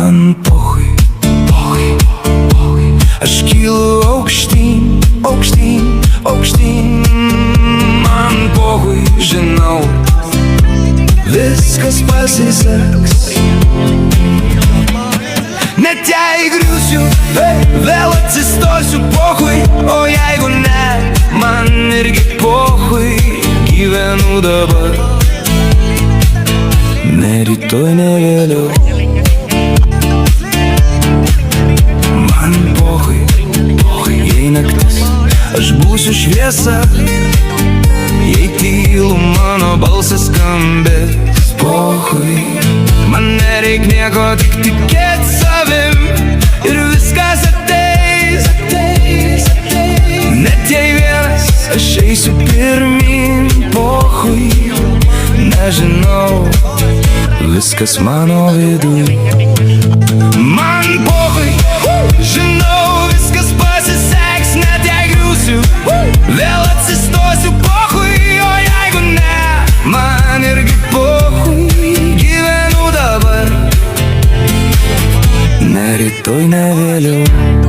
Man pochui, pochui, pochui. Aš kylu aukštyn, aukštyn, aukštyn. Man pochui, žinau, viskas pasiseks. Net jei griūsiu, vėl atsistosiu, pochui. O jeigu ne, man irgi pochui. Gyvenu dabar, ne rytoj, ne vėliau. Man pochui, pochui, jei naktis, aš būsiu šviesa. Jei tylu, mano balsas skambės. Pochui, man nereik nieko, tik tikėt savim. Ir viskas ateis, ateis, ateis. Net jei vienas, aš eisiu pirmin. Pochui, nežinau, viskas mano viduj. Man pochui, žinau, viskas pasiseks. Net jei griūsiu, vėl atsistosiu. Pochui, o jeigu ne, man irgi pochui. Gyvenu dabar, ne rytoj, ne vėliau.